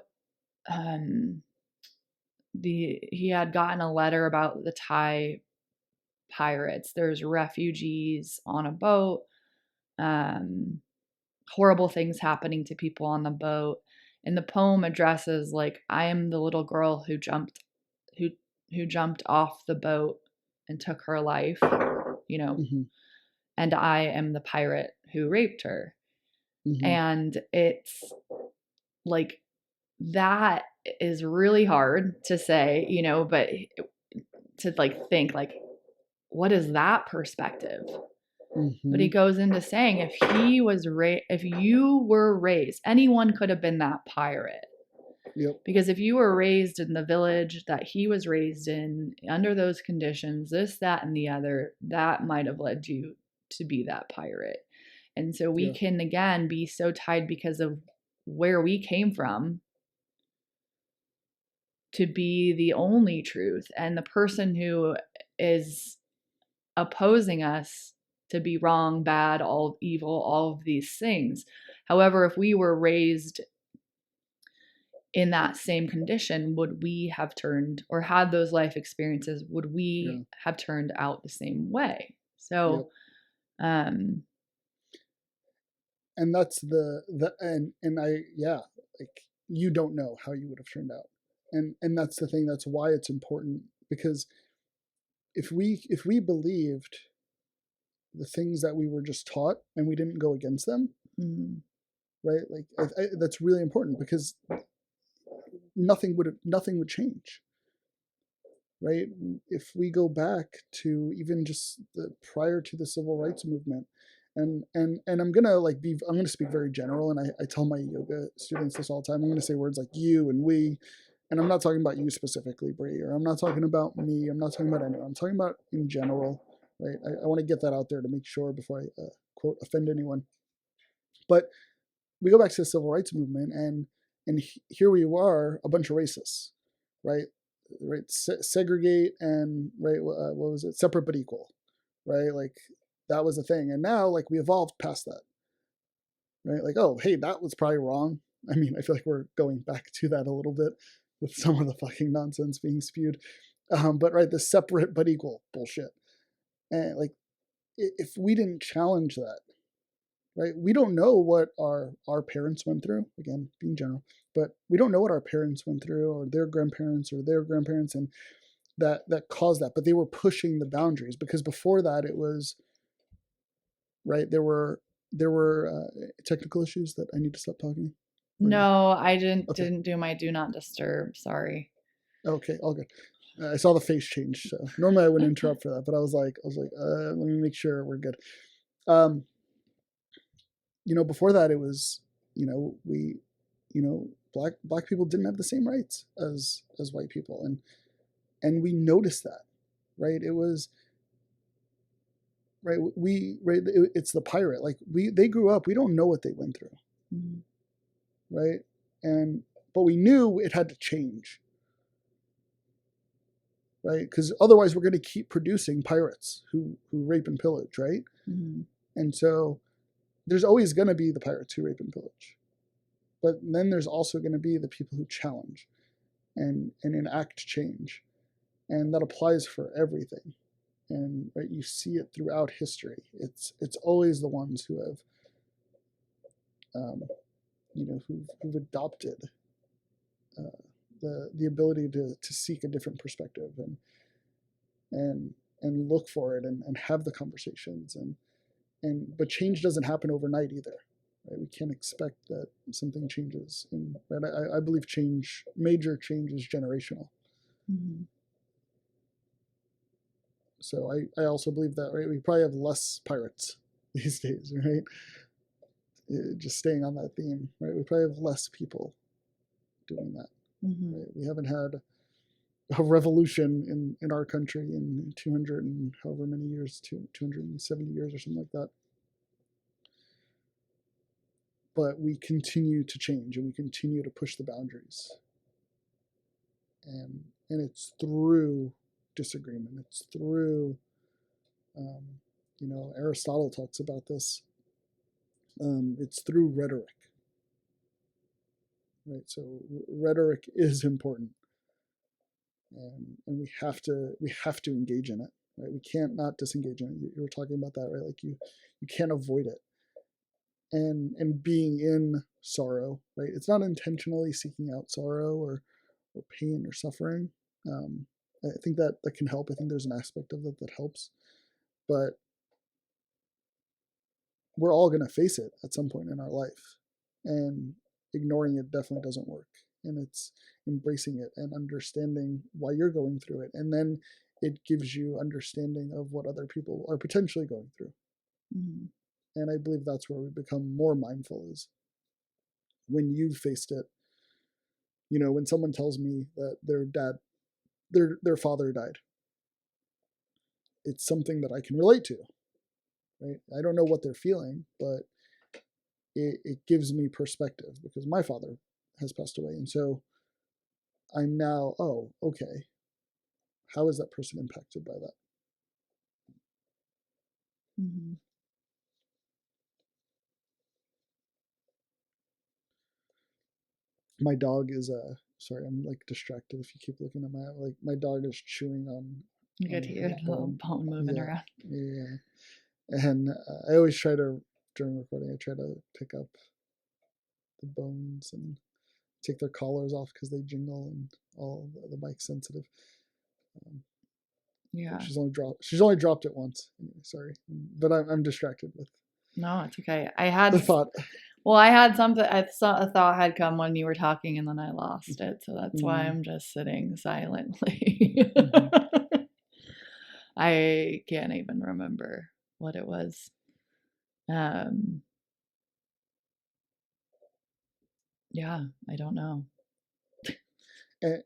he had gotten a letter about the Thai pirates. There's refugees on a boat, horrible things happening to people on the boat. And the poem addresses, like, I am the little girl who jumped off the boat and took her life, and I am the pirate who raped her. And it's like, that is really hard to say, but to like think like, what is that perspective? But he goes into saying, if you were raised, anyone could have been that pirate. Because if you were raised in the village that he was raised in, under those conditions, this, that, and the other, that might have led you to be that pirate. And so we can, again, be so tied because of where we came from to be the only truth. And the person who is opposing us to be wrong, bad, all evil, all of these things. However, if we were raised in that same condition, would we have turned, or had those life experiences, would we have turned out the same way? So, and that's and I, like, you don't know how you would have turned out. And that's the thing. That's why it's important, because if we believed the things that we were just taught and we didn't go against them, right? Like, that's really important, because nothing would change, right? If we go back to even just prior to the civil rights movement, and I'm gonna speak very general, and I tell my yoga students this all the time. I'm gonna say words like you and we, and I'm not talking about you specifically, Bree, or I'm not talking about me. I'm not talking about anyone. I'm talking about in general, right? I want to get that out there to make sure before I quote offend anyone. But we go back to the civil rights movement, and here we are, a bunch of racists, right? Right, segregate, and right, what was it? Separate but equal, right? Like, that was a thing, and now, like, we evolved past that, right? Like, oh, hey, that was probably wrong. I mean, I feel like we're going back to that a little bit with some of the fucking nonsense being spewed, but right, the separate but equal bullshit, and like, if we didn't challenge that, right? We don't know what our parents went through, again, being general, but we don't know what our parents went through, or their grandparents, and that caused that. But they were pushing the boundaries, because before that it was, right, there were technical issues that I need to stop talking. No, I didn't Okay. didn't do my do not disturb. Sorry. Okay, all good. I saw the face change, so normally I wouldn't interrupt for that, but I was like, let me make sure we're good. Um, Before that, it was, we, black people didn't have the same rights as white people, and we noticed that, right? It was, right, it's the pirate. Like, they grew up, we don't know what they went through, Mm-hmm. right? And but we knew it had to change, right? Because otherwise we're going to keep producing pirates who rape and pillage, right? Mm-hmm. And so there's always going to be the pirates who rape and pillage, but then there's also going to be the people who challenge and enact change, and that applies for everything. And right, you see it throughout history. It's always the ones who have, um, who've adopted uh, the ability to seek a different perspective, and and look for it, and have the conversations, and but change doesn't happen overnight either, right? We can't expect that something changes, and right, I believe major change is generational. Mm-hmm. So I also believe that, right, we probably have less pirates these days, right? Just staying on that theme, right? We probably have less people doing that. Mm-hmm. Right? We haven't had a revolution in our country in 200 and however many years, 270 years or something like that. But we continue to change, and we continue to push the boundaries. And it's through disagreement. It's through, um, Aristotle talks about this. It's through rhetoric, right? So rhetoric is important, and we have to engage in it, right? We can't not disengage in it. You were talking about that, right? Like, you can't avoid it, and being in sorrow, right? It's not intentionally seeking out sorrow or pain or suffering. I think that can help. I think there's an aspect of that helps, but we're all going to face it at some point in our life, and ignoring it definitely doesn't work. And it's embracing it and understanding why you're going through it, and then it gives you understanding of what other people are potentially going through. Mm-hmm. And I believe that's where we become more mindful, is when you've faced it. When someone tells me that their father died, it's something that I can relate to, right? I don't know what they're feeling, but it gives me perspective, because my father has passed away. And so I'm now, oh, okay, how is that person impacted by that? Mm-hmm. My dog is sorry, I'm like distracted if you keep looking at my dog is chewing You on could hear the little bone moving Yeah, around. yeah. And I always try to, during recording, I try to pick up the bones and take their collars off, because they jingle, and all the mic's sensitive. Um, Yeah. She's only dropped it once. Anyway, sorry, but I'm distracted with No, it's okay. I had the thought. Well, I had something. I saw a thought had come when you were talking, and then I lost it. So that's why Mm-hmm. I'm just sitting silently. Mm-hmm. I can't even remember what it was. Um, yeah, I don't know. And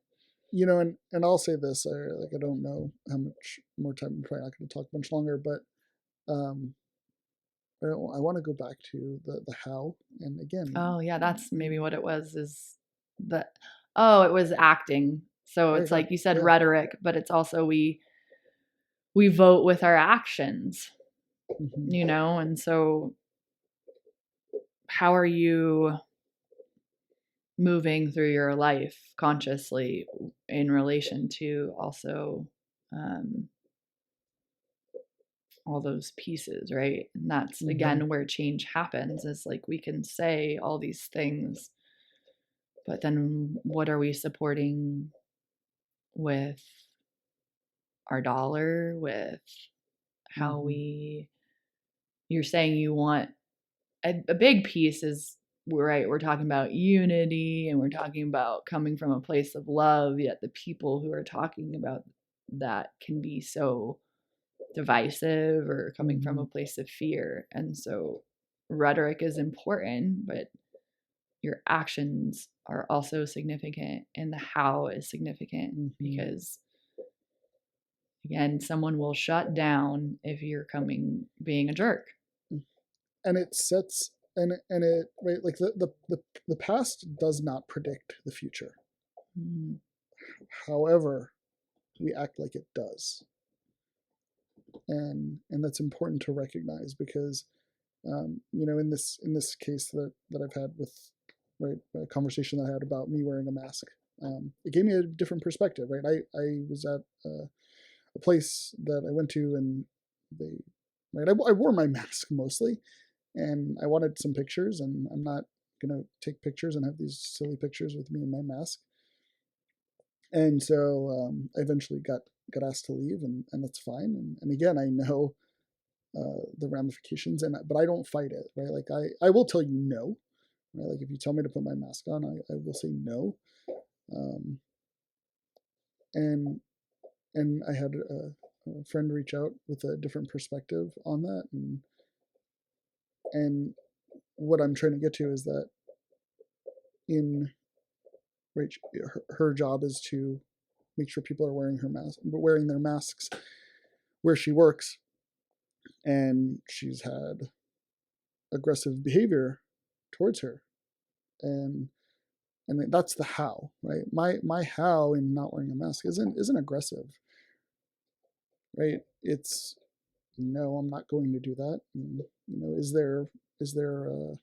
and I'll say this: I don't know how much more time. I'm probably not going to talk much longer, but um, I want to go back to the how. And again, Oh, yeah, that's maybe what it was. Is that? Oh, it was acting. So right, it's like you said, yeah. rhetoric, but it's also we vote with our actions, Mm-hmm. and so how are you moving through your life consciously in relation to also um, all those pieces, right? And that's Mm-hmm. again where change happens, is like we can say all these things, but then what are we supporting with our dollar, with how Mm-hmm. we, you're saying you want a big piece is, right, we're talking about unity and we're talking about coming from a place of love, yet the people who are talking about that can be so divisive or coming from a place of fear. And so rhetoric is important, but your actions are also significant, and the how is significant, Mm-hmm. because again, someone will shut down if you're being a jerk. And it sets and it right, like the past does not predict the future. Mm-hmm. However, we act like it does, and that's important to recognize because in this case that I've had with, right, a conversation that I had about me wearing a mask, it gave me a different perspective, right? I was at a place that I went to, and they, right, I wore my mask mostly, and I wanted some pictures, and I'm not gonna take pictures and have these silly pictures with me in my mask. And so I eventually got asked to leave, and that's fine. And again, I know the ramifications, but I don't fight it, right? Like I will tell you no, right? Like if you tell me to put my mask on, I will say no. Um, and and I had a friend reach out with a different perspective on that, and what I'm trying to get to is that in right, her job is to make sure people are wearing their masks where she works, and she's had aggressive behavior towards her, and that's the how, right? My how in not wearing a mask isn't aggressive, right? It's no, I'm not going to do that. And, is there a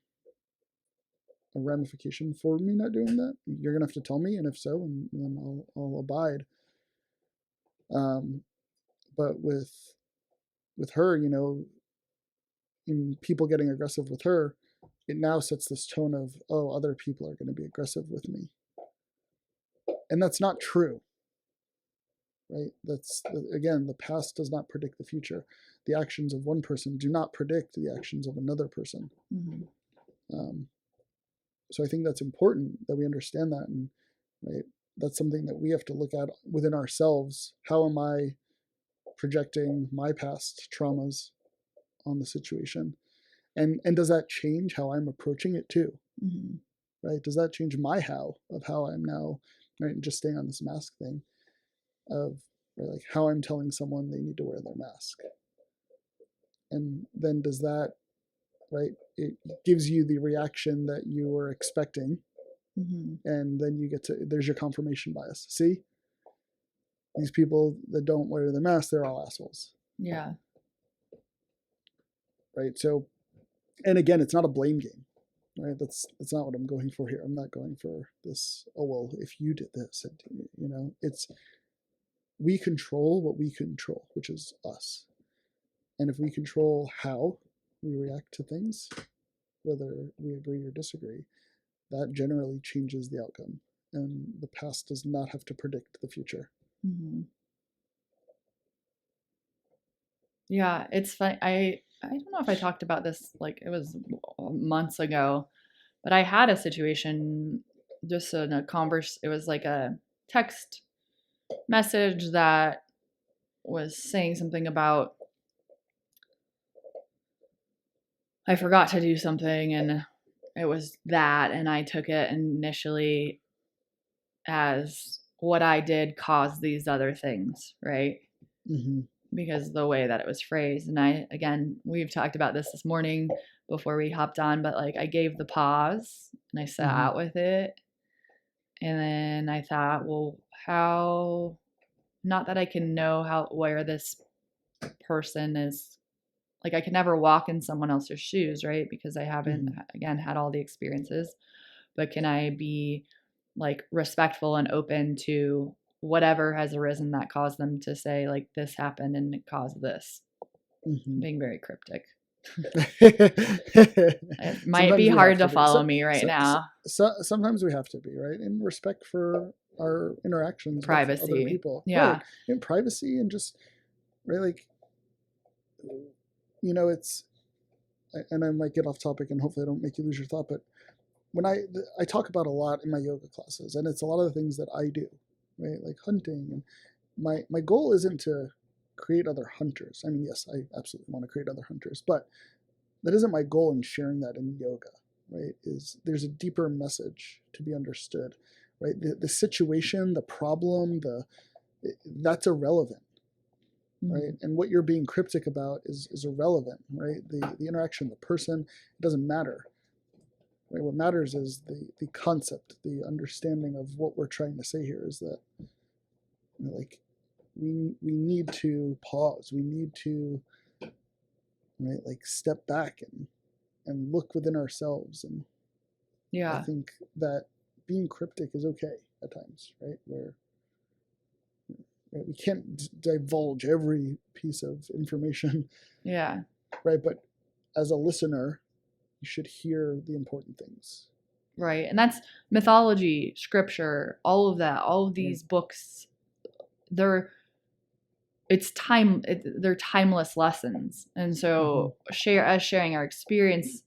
ramification for me not doing that? You're gonna have to tell me, and if so, and then I'll abide. But with her, in people getting aggressive with her, it now sets this tone of, oh, other people are going to be aggressive with me, and that's not true, right? That's, again, the past does not predict the future. The actions of one person do not predict the actions of another person. Mm-hmm. um, so I think that's important that we understand that, and right, that's something that we have to look at within ourselves. How am I projecting my past traumas on the situation, and does that change how I'm approaching it too? Mm-hmm. Right? Does that change my how of how I'm now, right? Just staying on this mask thing of, right, like how I'm telling someone they need to wear their mask, and then does that, right? It gives you the reaction that you were expecting, Mm-hmm. and then there's your confirmation bias. See, these people that don't wear the mask, they're all assholes. Yeah. Right. So, and again, it's not a blame game. Right. That's not what I'm going for here. I'm not going for this. Oh well, if you did this, it's we control what we control, which is us. And if we control how we react to things, whether we agree or disagree, that generally changes the outcome. And the past does not have to predict the future. Mm-hmm. Yeah, it's fun. I don't know if I talked about this, like it was months ago, but I had a situation just in a converse. It was like a text message that was saying something about I forgot to do something, and it was that, and I took it initially as what I did caused these other things, right? Mm-hmm. Because the way that it was phrased. And again, we've talked about this morning before we hopped on, but like I gave the pause and I sat with it. And then I thought, well, how, not that I can know where this person is, like I can never walk in someone else's shoes, right? Because I haven't, again, had all the experiences, but can I be like respectful and open to whatever has arisen that caused them to say like this happened and it caused this? being very cryptic. It might Sometimes be we hard have to be. follow me right now. Sometimes we have to be, right? In respect for our interactions with other Privacy. people. Yeah. Right. In privacy and just, right, like, you know, it's, and I might get off topic and hopefully I don't make you lose your thought, but when I talk about a lot in my yoga classes, and it's a lot of the things that I do, right? Like hunting. And my goal isn't to create other hunters. I mean, yes, I absolutely want to create other hunters, but that isn't my goal in sharing that in yoga, right? Is there's a deeper message to be understood, right? The situation, the problem, that's irrelevant, right? And what you're being cryptic about is irrelevant, right? The interaction, the person, it doesn't matter. Right? What matters is the concept, the understanding of what we're trying to say here is that, you know, like, we need to pause. We need to, right, like, step back and look within ourselves. And yeah, I think that being cryptic is okay at times, right? Where, right, we can't divulge every piece of information. Yeah. Right. But as a listener, you should hear the important things. Right. And that's mythology, scripture, all of that, all of these books, they're timeless lessons. And so sharing our experience,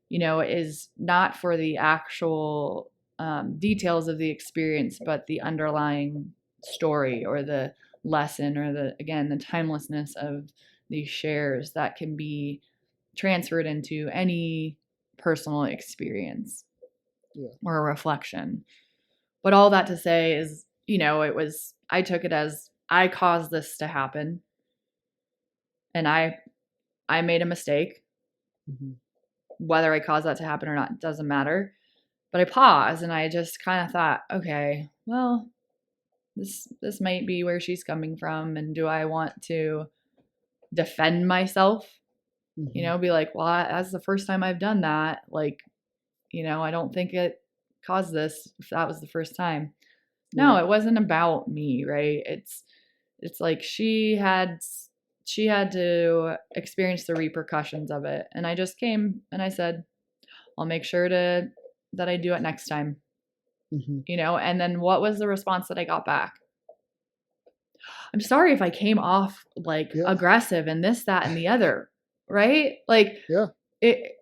you know, is not for the actual details of the experience, but the underlying story or the lesson or the timelessness of these shares that can be transferred into any personal experience or a reflection. But all that to say is, you know, I took it as I caused this to happen and I made a mistake. Whether I caused that to happen or not doesn't matter. But I paused and I just kind of thought, okay, well, this might be where she's coming from, and do I want to defend myself? You know, be like, well, that's the first time I've done that. Like, you know, I don't think it caused this if that was the first time. No, it wasn't about me, right? It's like she had to experience the repercussions of it. And I just came and I said, I'll make sure that I do it next time. You know, and then what was the response that I got back? I'm sorry if I came off like aggressive and this, that, and the other, right? Like, it,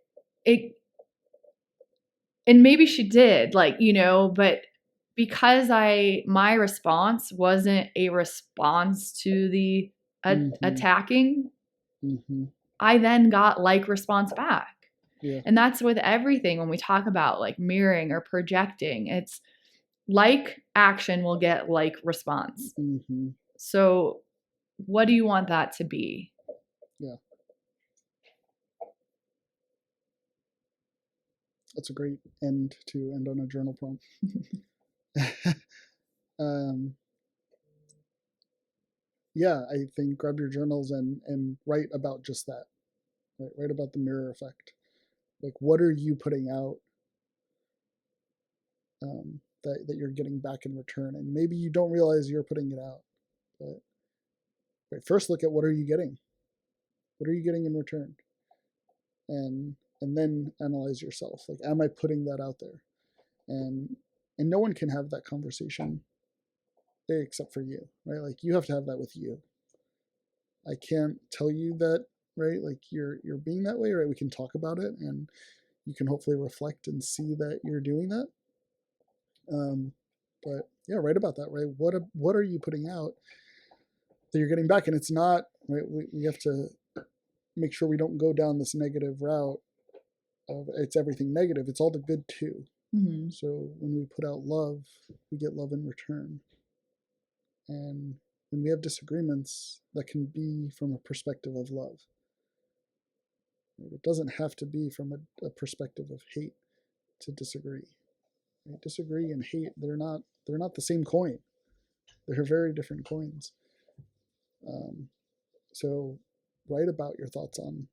and maybe she did, like, you know, but because my response wasn't a response to the attacking, I then got like response back. And that's with everything when we talk about like mirroring or projecting. It's like action will get like response. So what do you want that to be? Yeah. That's a great end on a journal prompt. Yeah, I think grab your journals and write about just that. Right? Write about the mirror effect. Like, what are you putting out that you're getting back in return? And maybe you don't realize you're putting it out. But right, first look at what are you getting? What are you getting in return? And then analyze yourself. Like, am I putting that out there? And no one can have that conversation except for you, right? Like, you have to have that with you. I can't tell you that, right? Like, you're being that way, right? We can talk about it, and you can hopefully reflect and see that you're doing that. But yeah, write about that, right? What are you putting out that you're getting back? And it's not, right? We have to make sure we don't go down this negative route of it's everything negative. It's all the good too. So when we put out love, we get love in return. And when we have disagreements, that can be from a perspective of love. It doesn't have to be from a perspective of hate to disagree. Right? Disagree and hate, they're not the same coin. They're very different coins. So write about your thoughts on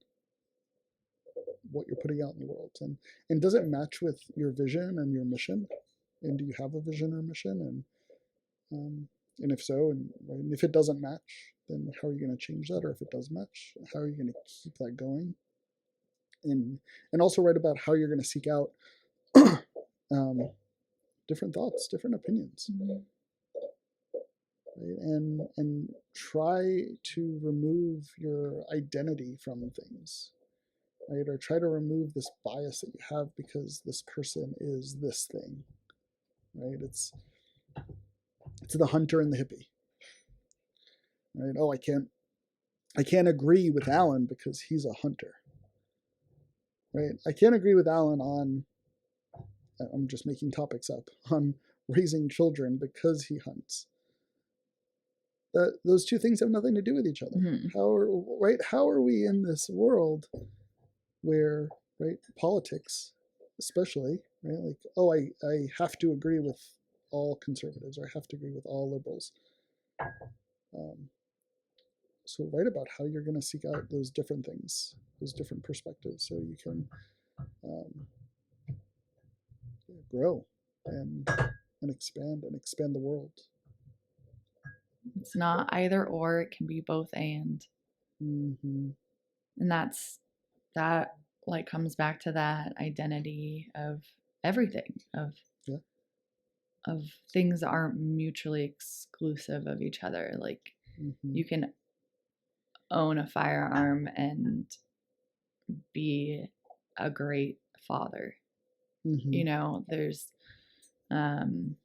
what you're putting out in the world, and does it match with your vision and your mission? And do you have a vision or mission? And if so, and if it doesn't match, then how are you going to change that? Or if it does match, how are you going to keep that going? And also write about how you're going to seek out different thoughts, different opinions. Right? And try to remove your identity from things, right? Or try to remove this bias that you have because this person is this thing, right? It's the hunter and the hippie, right? Oh, I can't agree with Alan because he's a hunter, right? I can't agree with Alan on, I'm just making topics up, on raising children because he hunts. Those two things have nothing to do with each other. How are we in this world where, right, politics especially, right, like, oh, I have to agree with all conservatives, or I have to agree with all liberals. So write about how you're going to seek out those different things, those different perspectives, so you can grow and expand the world. It's not either or, it can be both and. Mm-hmm. And that like comes back to that identity of everything, of things that aren't mutually exclusive of each other. Like you can own a firearm and be a great father. You know, there's one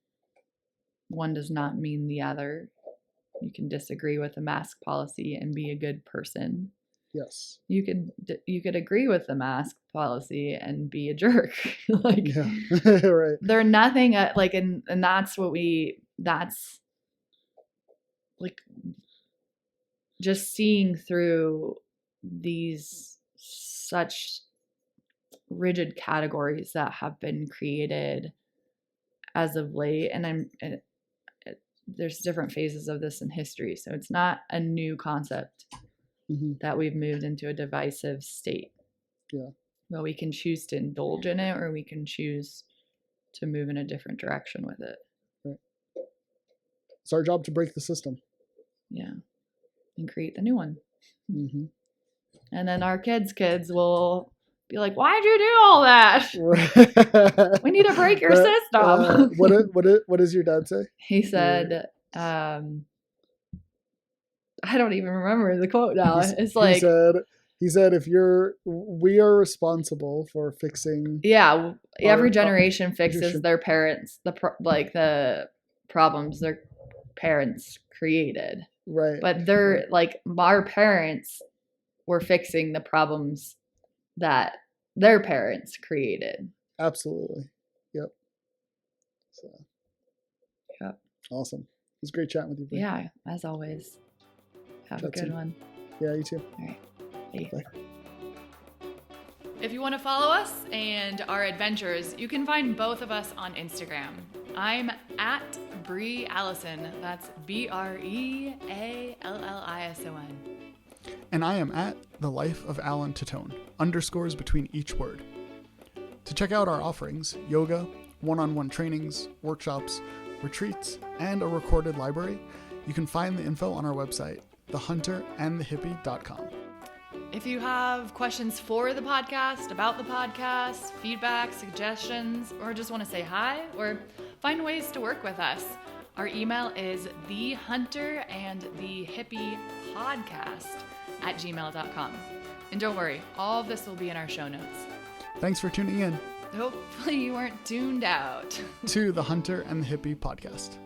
does not mean the other. You can disagree with the mask policy and be a good person. Yes. You could agree with the mask policy and be a jerk. Like, right. They're nothing like, and that's that's like just seeing through these such rigid categories that have been created as of late. And there's different phases of this in history. So it's not a new concept that we've moved into a divisive state. Yeah. But we can choose to indulge in it, or we can choose to move in a different direction with it. Right. It's our job to break the system. Yeah. And create the new one. Mm-hmm. And then our kids will be like, why'd you do all that? We need to break your system. What does your dad say? He said, I don't even remember the quote now. It's like, he said, we are responsible for fixing. Yeah. Every generation fixes their parents, the problems their parents created. Right. But they're like, our parents were fixing the problems that their parents created. Absolutely. Yep. So. Yep. Awesome. It was great chatting with you. Brie. Yeah, as always. Have a good one. Yeah, you too. All right. Bye. Bye. If you want to follow us and our adventures, you can find both of us on Instagram. I'm at Brie Allison. That's BREALLISON. And I am at The Life of Alan Tatone, underscores between each word. To check out our offerings, yoga, one-on-one trainings, workshops, retreats, and a recorded library, you can find the info on our website, thehunterandthehippie.com. If you have questions for the podcast, about the podcast, feedback, suggestions, or just want to say hi, or find ways to work with us, our email is thehunterandthehippie@gmail.com. And don't worry, all of this will be in our show notes. Thanks for tuning in. Hopefully you weren't tuned out. To the Hunter and the Hippie podcast.